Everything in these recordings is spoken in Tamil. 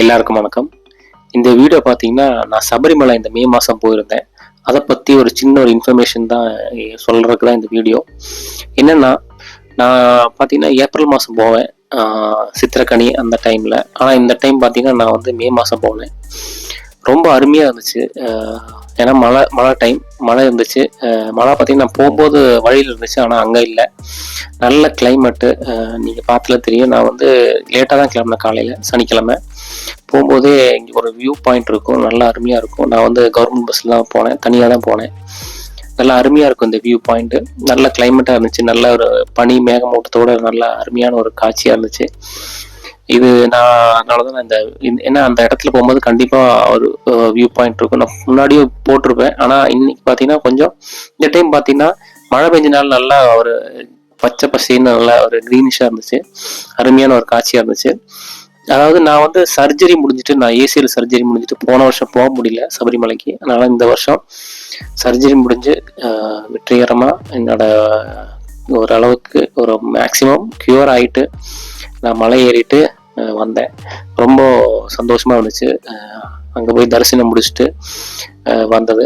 எல்லாருக்கும் வணக்கம். இந்த வீடியோ பார்த்தீங்கன்னா, நான் சபரிமலை இந்த மே மாதம் போயிருந்தேன். அதை பற்றி ஒரு சின்ன ஒரு இன்ஃபர்மேஷன் தான் சொல்கிறதுக்கு தான் இந்த வீடியோ. என்னென்னா, நான் பார்த்தீங்கன்னா ஏப்ரல் மாதம் போவேன், சித்திரக்கனி அந்த டைமில். ஆனால் இந்த டைம் பார்த்தீங்கன்னா நான் வந்து மே மாதம் போனேன். ரொம்ப அருமையாக இருந்துச்சு. ஏன்னா மழை டைம், மழை இருந்துச்சு. மழை பார்த்தீங்கன்னா நான் போகும்போது வழியில் இருந்துச்சு, ஆனால் அங்கே இல்லை. நல்ல கிளைமேட்டு. நீங்கள் பார்த்துல தெரியும். நான் வந்து லேட்டாக தான் கிளம்புனேன், காலையில் சனிக்கிழமை. போகும்போதே இங்கே ஒரு வியூ பாயிண்ட் இருக்கும், நல்லா அருமையாக இருக்கும். நான் வந்து கவர்மெண்ட் பஸ்ஸில் தான் போனேன், தனியாக தான் போனேன். நல்லா அருமையாக இருக்கும் இந்த வியூ பாயிண்ட்டு. நல்ல கிளைமேட்டாக இருந்துச்சு, நல்ல ஒரு பனி மேகமூட்டத்தோட நல்ல அருமையான ஒரு காட்சியாக இருந்துச்சு. இது அதனால தான் நான் ஏன்னா அந்த இடத்துல போகும்போது கண்டிப்பாக ஒரு வியூ பாயிண்ட் இருக்கும். நான் முன்னாடியே போட்டிருப்பேன், ஆனால் இன்னைக்கு பார்த்தீங்கன்னா கொஞ்சம் இந்த டைம் பார்த்தீங்கன்னா மழை பெஞ்சனால நல்லா ஒரு பச்சை பசேன்னு நல்லா ஒரு க்ரீனிஷாக இருந்துச்சு. அருமையான ஒரு காட்சியாக இருந்துச்சு. அதாவது நான் வந்து சர்ஜரி முடிஞ்சுட்டு, நான் ஏசிஎல் சர்ஜரி முடிஞ்சுட்டு போன வருஷம் போக முடியல சபரிமலைக்கு. அதனால் இந்த வருஷம் சர்ஜரி முடிஞ்சு வெற்றிகரமாக என்னோட ஓரளவுக்கு ஒரு மேக்சிமம் க்யூர் ஆகிட்டு நான் மலை ஏறிட்டு வந்தேன். ரொம்ப சந்தோஷமாக இருந்துச்சு. அங்கே போய் தரிசனம் முடிச்சுட்டு வந்தது.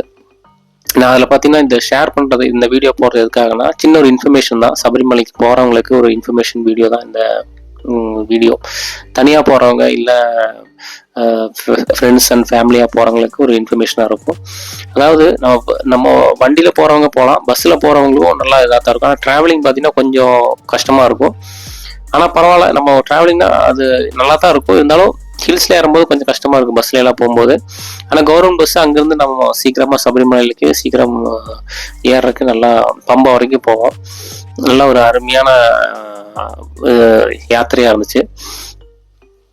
நான் அதில் பார்த்தீங்கன்னா இந்த ஷேர் பண்ணுறது, இந்த வீடியோ போடுறது எதுக்காகனா, சின்ன ஒரு இன்ஃபர்மேஷன் தான். சபரிமலைக்கு போகிறவங்களுக்கு ஒரு இன்ஃபர்மேஷன் வீடியோ தான் இந்த வீடியோ. தனியாக போகிறவங்க இல்லை ஃப்ரெண்ட்ஸ் அண்ட் ஃபேமிலியாக போகிறவங்களுக்கு ஒரு இன்ஃபர்மேஷனாக இருக்கும். அதாவது நம்ம வண்டியில் போகிறவங்க போகலாம், பஸ்ஸில் போகிறவங்களுக்கும் நல்லா இதாக தான் இருக்கும். ஆனால் ட்ராவலிங் பார்த்தீங்கன்னா கொஞ்சம் கஷ்டமாக இருக்கும். ஆனால் பரவாயில்ல, நம்ம ட்ராவலிங்னா அது நல்லா தான் இருக்கும். இருந்தாலும் ஹில்ஸில் ஏறும்போது கொஞ்சம் கஷ்டமாக இருக்கும் பஸ்ஸில் எல்லாம் போகும்போது. ஆனால் கவர்மெண்ட் பஸ்ஸு அங்கேருந்து நம்ம சீக்கிரமாக சபரிமலைக்கு சீக்கிரம் ஏறுறதுக்கு நல்லா பம்பா வரைக்கும் போவோம். நல்ல ஒரு அருமையான யாத்திரையாக இருந்துச்சு.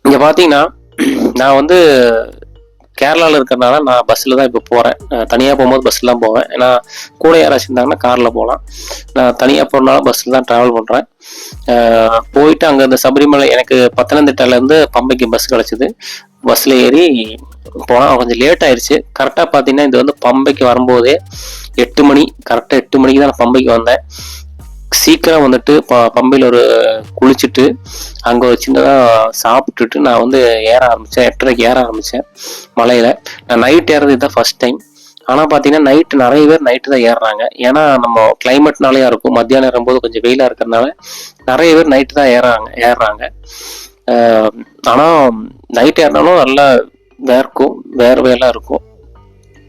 இங்கே பார்த்தீங்கன்னா நான் வந்து கேரளாவில் இருக்கிறதுனால நான் பஸ்ஸில் தான் இப்போ போகிறேன். தனியாக போகும்போது பஸ்ஸில் தான் போவேன். ஏன்னா கூட யாராச்சும் இருந்தாங்கன்னா காரில் போகலாம். நான் தனியாக போகிறனால பஸ்ஸில் தான் ட்ராவல் பண்ணுறேன். போயிட்டு அங்கே இந்த சபரிமலை எனக்கு பத்தனந்திட்டாலேருந்து பம்பைக்கு பஸ் கிடச்சிது. பஸ்ஸில் ஏறி போனால் கொஞ்சம் லேட் ஆயிடுச்சு. கரெக்டாக பார்த்தீங்கன்னா இது வந்து பம்பைக்கு வரும்போதே 8 மணி, கரெக்டாக 8 மணிக்கு தான் நான் பம்பைக்கு வந்தேன். சீக்கிரம் வந்துட்டு பம்பையில் ஒரு குளிச்சுட்டு அங்கே ஒரு சின்னதாக சாப்பிட்டுட்டு நான் வந்து ஏற ஆரம்பித்தேன். 8:30க்கு ஏற ஆரம்பித்தேன் மலையில். நான் நைட் ஏறது இதுதான் ஃபர்ஸ்ட் டைம். ஆனால் பார்த்தீங்கன்னா நைட்டு நிறைய பேர் நைட்டு தான் ஏறுறாங்க. ஏன்னா நம்ம கிளைமேட்னாலேயா இருக்கும், மத்தியானம் ஏறும்போது கொஞ்சம் வெயிலாக இருக்கிறதுனால நிறைய பேர் நைட்டு தான் ஏறுறாங்க. ஆனால் நைட் ஏறினாலும் நல்லா வேர்வையெல்லாம் இருக்கும்.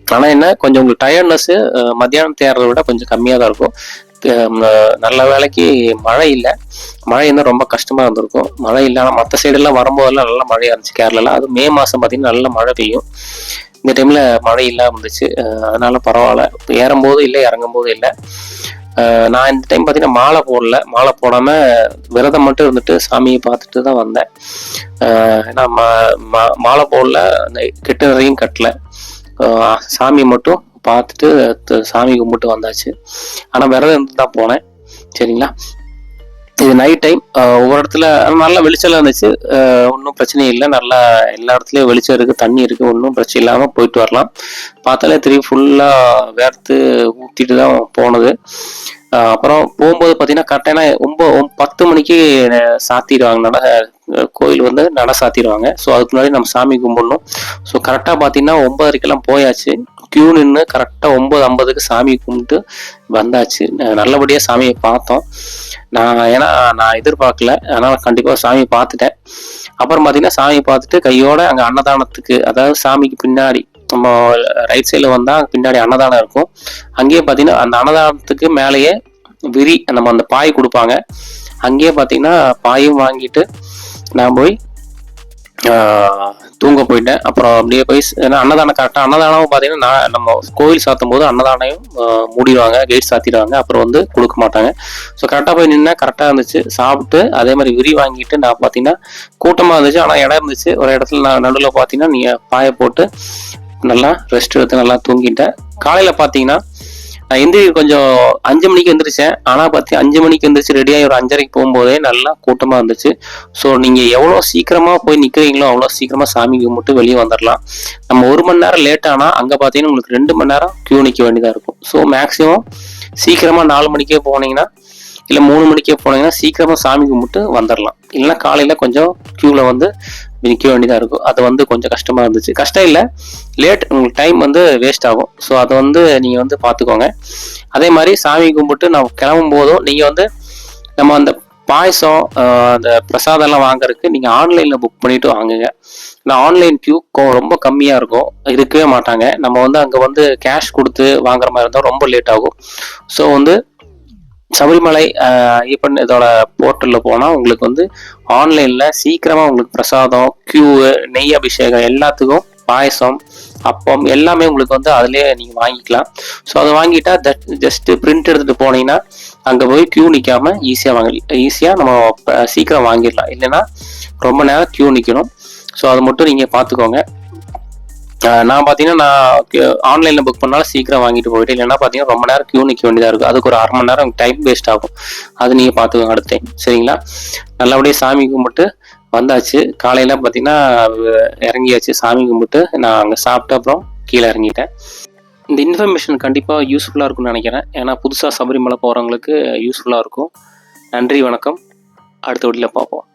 ஆனால் என்ன, கொஞ்சம் உங்களுக்கு டயர்ட்னஸ்ஸு மத்தியானம் ஏறதை விட கொஞ்சம் கம்மியாக தான் இருக்கும். நல்ல வேலைக்கு மழை இல்லை. மழை இருந்தால் ரொம்ப கஷ்டமாக இருந்திருக்கும். மழை இல்லை. ஆனால் மற்ற சைடெல்லாம் வரும்போதெல்லாம் நல்லா மழையாக இருந்துச்சு கேரளாவில். அது மே மாதம் பார்த்தீங்கன்னா நல்ல மழை பெய்யும். இந்த டைமில் மழை இல்லாமல் இருந்துச்சு. அதனால பரவாயில்ல. ஏறும்போது இல்லை, இறங்கும் போது இல்லை. நான் இந்த டைம் பார்த்தீங்கன்னா மாலை போடாமல் விரதம் மட்டும் இருந்துட்டு சாமியை பார்த்துட்டு தான் வந்தேன். ஏன்னா மாலை போடல, அந்த கெட்டு நிறையும் கட்டலை. சாமி மட்டும் பார்த்துட்டு சாமி கும்பிட்டு வந்தாச்சு. ஆனால் விரதம் இருந்து தான் போனேன். சரிங்களா. இது நைட் டைம். ஒவ்வொரு இடத்துல நல்லா வெளிச்சம் இருந்துச்சு. ஒன்றும் பிரச்சனை இல்லை. நல்லா எல்லா இடத்துலையும் வெளிச்சம் இருக்குது, தண்ணி இருக்குது. ஒன்றும் பிரச்சனை இல்லாமல் போயிட்டு வரலாம். பார்த்தாலே தெரியும், ஃபுல்லாக வேர்த்து ஊற்றிட்டு தான் போனது. அப்புறம் போகும்போது பார்த்தீங்கன்னா கரெக்டாக 10 மணிக்கு சாத்திடுவாங்க. கோயில் வந்து நட சாத்திடுவாங்க. ஸோ அதுக்கு முன்னாடி நம்ம சாமி கும்பிடணும். ஸோ கரெக்டாக பார்த்தீங்கன்னா 9:30க்கெல்லாம் போயாச்சு. கியூ நின்று கரெக்டாக 9:50க்கு சாமி கும்பிட்டு வந்தாச்சு. நல்லபடியாக சாமியை பார்த்தோம். ஏன்னா நான் எதிர்பார்க்கல, அதனால் கண்டிப்பாக சாமியை பார்த்துட்டேன். அப்புறம் பார்த்தீங்கன்னா சாமியை பார்த்துட்டு கையோட அங்கே அன்னதானத்துக்கு, அதாவது சாமிக்கு பின்னாடி நம்ம ரைட் சைடில் வந்தால் பின்னாடி அன்னதானம் இருக்கும். அங்கேயே பார்த்தீங்கன்னா அந்த அன்னதானத்துக்கு மேலேயே நம்ம அந்த பாய் கொடுப்பாங்க. அங்கேயே பார்த்தீங்கன்னா பாயும் வாங்கிட்டு நான் போய் தூங்க போயிட்டேன். அப்புறம் அப்படியே போய் அன்னதானம் கரெக்டாக அன்னதானமும் பார்த்தீங்கன்னா நம்ம கோவில் சாத்தும் போது அன்னதானையும் மூடிடுவாங்க, கேட் சாத்திடுவாங்க. அப்புறம் வந்து கொடுக்க மாட்டாங்க. ஸோ கரெக்டாக போய் நின்று கரெக்டாக இருந்துச்சு. சாப்பிட்டு அதே மாதிரி வாங்கிட்டு நான் பார்த்தீங்கன்னா கூட்டமாக இருந்துச்சு. ஆனால் இடம் இருந்துச்சு. ஒரு இடத்துல நான் நடுவில் பார்த்தீங்கன்னா நீங்கள் பாயை போட்டு நல்லா ரெஸ்ட் எடுத்து நல்லா தூங்கிட்டேன். காலையில் பார்த்தீங்கன்னா நான் கொஞ்சம் 5 மணிக்கு எந்திரிச்சேன். ஆனால் 5 மணிக்கு எந்திரிச்சு ரெடியாகி ஒரு 5:30க்கு போகும்போதே நல்லா கூட்டமாக இருந்துச்சு. ஸோ நீங்கள் எவ்வளோ சீக்கிரமாக போய் நிற்கிறீங்களோ அவ்வளோ சீக்கிரமாக சாமி கும்பிட்டு வெளியே வந்துடலாம். நம்ம 1 மணி நேரம் லேட் ஆனால் அங்கே பார்த்தீங்கன்னா உங்களுக்கு 2 மணி நேரம் கியூ நிற்க வேண்டியதாக இருக்கும். ஸோ மேக்ஸிமம் சீக்கிரமாக 4 மணிக்கே போனீங்கன்னா இல்லை 3 மணிக்கே போனீங்கன்னா சீக்கிரமாக சாமி கும்பிட்டு வந்துடலாம். இல்லைன்னா காலையில் கொஞ்சம் க்யூவில் வந்து நிற்க வேண்டியதாக இருக்கும். அது வந்து கொஞ்சம் கஷ்டமாக இருந்துச்சு. கஷ்டம் இல்லை, லேட், உங்களுக்கு டைம் வந்து வேஸ்ட் ஆகும். ஸோ அதை வந்து நீங்கள் வந்து பார்த்துக்கோங்க. அதே மாதிரி சாமி கும்பிட்டு நான் கிளம்பும் போதும் நீங்கள் வந்து நம்ம அந்த பாயசம் அந்த பிரசாதம்லாம் வாங்குறதுக்கு நீங்கள் ஆன்லைனில் புக் பண்ணிவிட்டு வாங்குங்க. நான் ஆன்லைன் க்யூ ரொம்ப கம்மியாக இருக்கும், இருக்கவே மாட்டாங்க. நம்ம வந்து அங்கே வந்து கேஷ் கொடுத்து வாங்குற மாதிரி இருந்தால் ரொம்ப லேட் ஆகும். ஸோ வந்து சபரிமலை ஐயப்பன் இதோட போர்ட்டலில் போனால் உங்களுக்கு வந்து ஆன்லைனில் சீக்கிரமாக உங்களுக்கு பிரசாதம், க்யூவு, நெய் அபிஷேகம் எல்லாத்துக்கும் பாயசம், அப்பம் எல்லாமே உங்களுக்கு வந்து அதிலே நீங்கள் வாங்கிக்கலாம். ஸோ அதை வாங்கிட்டா ஜஸ்ட்டு பிரிண்ட் எடுத்துகிட்டு போனீங்கன்னா அங்கே போய் க்யூ நிற்காம ஈஸியாக நம்ம சீக்கிரம் வாங்கிடலாம். இல்லைன்னா ரொம்ப நேரம் க்யூ நிற்கணும். ஸோ அதை மட்டும் நீங்கள் பார்த்துக்கோங்க. நான் பார்த்தீங்கன்னா நான் ஆன்லைனில் புக் பண்ணாலும் சீக்கிரம் வாங்கிட்டு போயிட்டு, இல்லைன்னா பார்த்தீங்கன்னா ரொம்ப நேரம் க்யூ நிற்க வேண்டியதாக இருக்கும். அதுக்கு ஒரு 1/2 மணி நேரம் டைம் வேஸ்ட் ஆகும். அது நீங்கள் பார்த்துக்கோங்க அடுத்த டைம். சரிங்களா? நல்லபடியாக சாமி கும்பிட்டு வந்தாச்சு. காலையில் பார்த்தீங்கன்னா இறங்கியாச்சு. சாமி கும்பிட்டு நான் அங்கே சாப்பிட்டு அப்புறம் கீழே இறங்கிட்டேன். இந்த இன்ஃபர்மேஷன் கண்டிப்பாக யூஸ்ஃபுல்லாக இருக்கும்னு நினைக்கிறேன். ஏன்னா புதுசாக சபரிமலை போகிறவங்களுக்கு யூஸ்ஃபுல்லாக இருக்கும். நன்றி, வணக்கம். அடுத்த வீடியோவில் பார்ப்போம்.